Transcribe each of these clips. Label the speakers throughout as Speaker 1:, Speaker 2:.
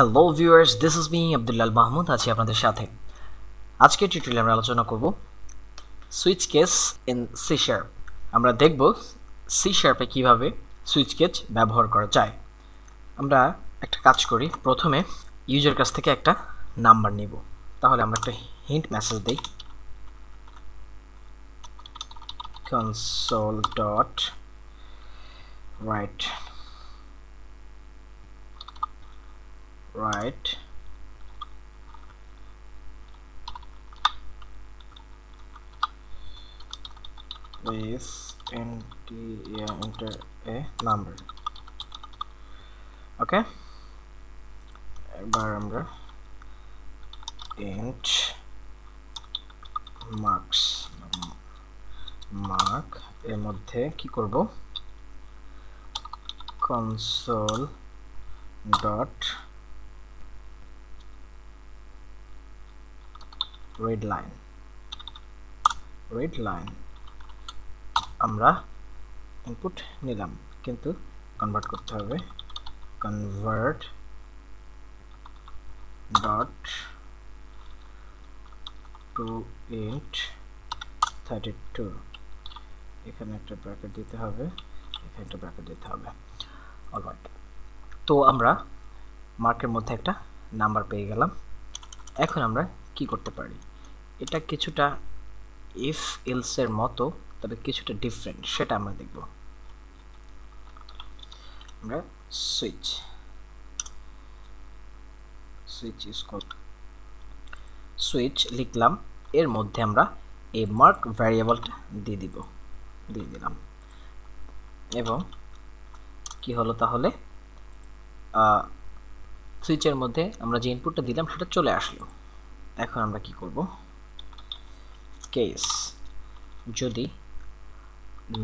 Speaker 1: Hello viewers, this is me Abdullah Mahmud আছি আপনাদের সাথে। আজকের টিউটোরিয়ালে আমরা আলোচনা করব switch case in C sharp. আমরা দেখব সি শার্পে কীভাবে সুইচ কেস ব্যবহার করা যায়। আমরা একটা কাজ করি, প্রথমে ইউজার কাছ থেকে একটা নাম্বার নিব। তাহলে আমরা একটা হিন্ট মেসেজ দিই, console.write please enter a number. ওকে, এবার আমরা int mark এর মধ্যে কি করব, console dot read line আমরা ইনপুট নিলাম, কিন্তু কনভার্ট করতে হবে convert dot to int 32। এখানে একটা ব্র্যাকেট দিতে হবে, এখানে একটা ব্র্যাকেট দিতে হবে। অলরাইট, তো আমরা মার্কের মধ্যে একটা নাম্বার পেয়ে গেলাম। এখন আমরা কি করতে পারি, এটা কিছুটা ইফ এলস এর মতো, তবে কিছুটা ডিফারেন্ট, সেটা আমরা দেখব। আমরা সুইচ লিখলাম, এর মধ্যে আমরা এই মার্ক ভ্যারিয়েবলটা দিয়ে দিলাম, এবং কি হলো, তাহলে সুইচের মধ্যে আমরা যে ইনপুটটা দিলাম সেটা চলে আসলো। এখন আমরা কি করব, কেস যদি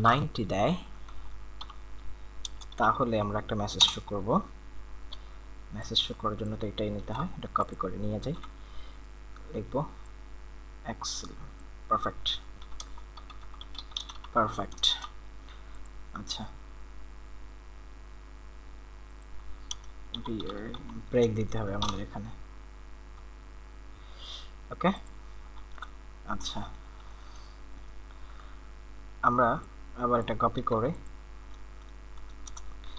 Speaker 1: 90 দেয় তাহলে আমরা একটা মেসেজ শো করব। মেসেজ শো করার জন্য তো এটাই নিতে হয়, এটা কপি করে নিয়ে যাই, লিখব এক্সেল পারফেক্ট। আচ্ছা, ব্রেক দিতে হবে আমাদের এখানে। ওকে, আচ্ছা, আমরা আবার এটা কপি করে,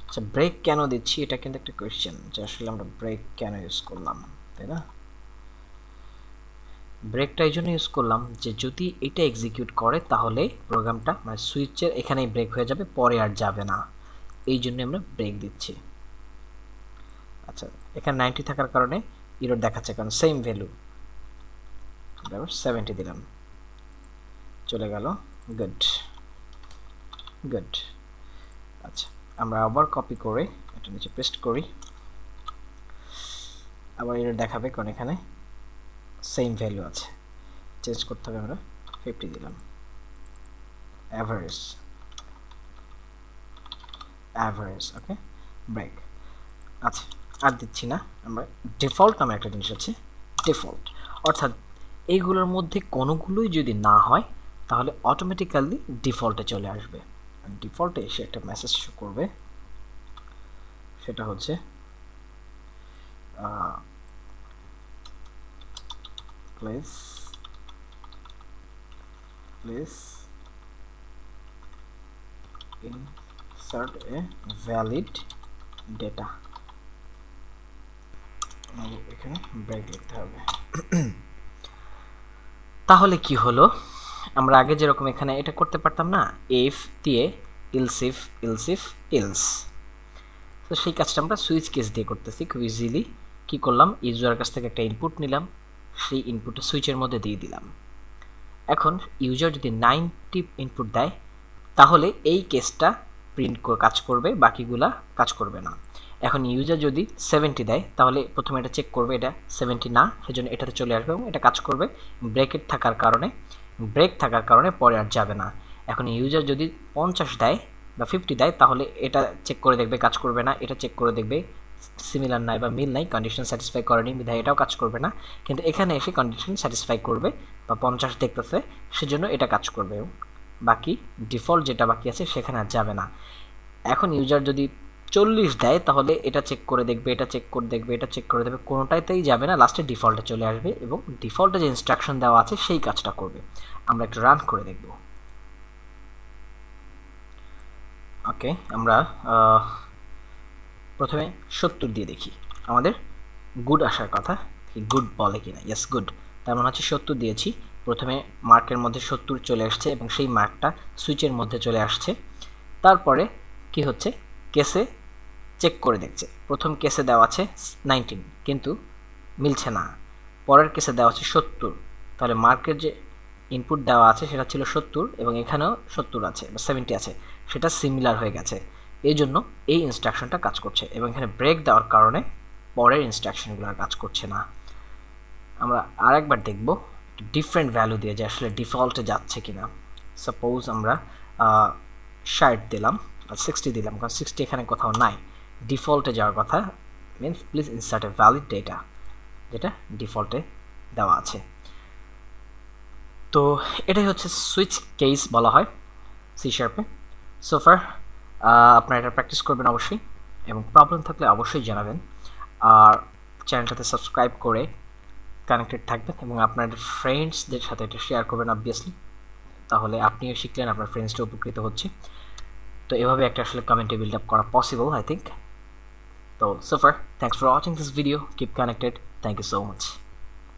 Speaker 1: আচ্ছা ব্রেক কেন দিচ্ছি, এটা কিন্তু একটা কোয়েশ্চেন, যে আসলে আমরা ব্রেক কেন ইউজ করলাম, তাই না? ব্রেকটা এই জন্য ইউজ করলাম যে যদি এটা এক্সিকিউট করে তাহলে প্রোগ্রামটা মানে সুইচের এখানেই ব্রেক হয়ে যাবে, পরে আর যাবে না, এই জন্য আমরা ব্রেক দিচ্ছি। আচ্ছা, এখানে 90 থাকার কারণে এরর দেখাচ্ছে, কারণ সেম ভ্যালু, 70 দিলাম, চলে গেল। গুড। আচ্ছা, আমরা আবার কপি করে এটা নিচে পেস্ট করি, আবার এরর দেখাবে কারণ এখানে সেম ভ্যালু আছে, চেঞ্জ করতে হবে, আমরা 50 দিলাম। Average okay, break. আচ্ছা, আর দিচ্ছি না, আমরা ডিফল্ট নামে একটা জিনিস আছে, ডিফল্ট, অর্থাৎ এইগুলোর মধ্যে কোনোগুলোই যদি না হয় তাহলে অটোমেটিক্যালি ডিফল্টে চলে আসবে। ডিফল্টে এসে একটা মেসেজ শো করবে, সেটা হচ্ছে please insert a valid data। এখানে ব্রেক লিখতে হবে। তাহলে কি হলো, আমরা আগে যেরকম এখানে এটা করতে পারতাম না, ইফ দিয়ে ইলস, তো সেই কাজটা আমরা সুইচ কেস দিয়ে করতেছি খুব ইজিলি। কি করলাম, ইউজারের কাছ থেকে একটা ইনপুট নিলাম, সেই ইনপুটটা সুইচের মধ্যে দিয়ে দিলাম। এখন ইউজার যদি 90 ইনপুট দেয় তাহলে এই কেসটা প্রিন্ট কাজ করবে, বাকিগুলা কাজ করবে না। এখন ইউজার যদি 70 দেয় তাহলে প্রথমে এটা চেক করবে এটা 70 না, সেজন্য এটাতে চলে আসবে এবং এটা কাজ করবে। ব্রেক থাকার কারণে পরে আর যাবে না। এখন ইউজার যদি 50 দেয় বা 50 দেয় তাহলে এটা চেক করে দেখবে কাজ করবে না, এটা চেক করে দেখবে সিমিলার নাই বা মিল নাই, কন্ডিশন স্যাটিসফাই করেনি বিধায় এটাও কাজ করবে না। কিন্তু এখানে এসে কন্ডিশন স্যাটিসফাই করবে বা 50 দেখতেছে, সেজন্য এটা কাজ করবে, বাকি ডিফল্ট যেটা বাকি আছে সেখানে আর যাবে না। এখন ইউজার যদি 40 দেয় তাহলে এটা চেক করে দেখবে, এটা চেক করে দেখবে, এটা চেক করে দেবে, কোনোটাতেই যাবে না, লাস্টে ডিফল্টে চলে আসবে এবং ডিফল্টে যে ইনস্ট্রাকশন দেওয়া আছে সেই কাজটা করবে। আমরা একটু রান করে দেখব। ওকে, আমরা প্রথমে 70 দিয়ে দেখি, আমাদের গুড আসার কথা, গুড বলে কিনা। Yes, good. তার মানে হচ্ছে 70 দিয়েছি, প্রথমে মার্কের মধ্যে 70 চলে আসছে এবং সেই মার্কটা সুইচের মধ্যে চলে আসছে। তারপরে কি হচ্ছে, কেসে চেক করে দেখছে, প্রথম কেসে দেওয়া আছে 19 কিন্তু মিলছে না, পরের কেসে দেওয়া আছে 70, তাহলে মার্কের যে ইনপুট দেওয়া আছে সেটা ছিল 70 এবং এখানেও 70 আছে বা 70 আছে, সেটা সিমিলার হয়ে গেছে, এই জন্য এই ইনস্ট্রাকশনটা কাজ করছে এবং এখানে ব্রেক দেওয়ার কারণে পরের ইনস্ট্রাকশনগুলো আর কাজ করছে না। আমরা আরেকবার দেখব ডিফারেন্ট ভ্যালু দিয়ে যে আসলে ডিফল্টে যাচ্ছে কিনা। সাপোজ আমরা 60 দিলাম বা 60 দিলাম, কারণ 60 এখানে কোথাও নাই, ডিফল্টে যাওয়ার কথা, means please insert a valid data, যেটা ডিফল্টে দেওয়া আছে। তো এটাই হচ্ছে সুইচ কেস বলা হয় সি শার্পে। সোফার আপনারা এটা প্র্যাকটিস করবেন অবশ্যই, এবং প্রবলেম থাকলে অবশ্যই জানাবেন, আর চ্যানেলটাতে সাবস্ক্রাইব করে কানেক্টেড থাকবেন এবং আপনার ফ্রেন্ডসদের সাথে এটা শেয়ার করবেন অবভিয়াসলি, তাহলে আপনিও শিখলেন, আপনার ফ্রেন্ডসটা উপকৃত হচ্ছে। তো এভাবে একটা আসলে কমিউনিটি বিল্ড আপ করা পসিবল আই থিঙ্ক। তো so far, thanks for watching this video, keep connected, thank you so much.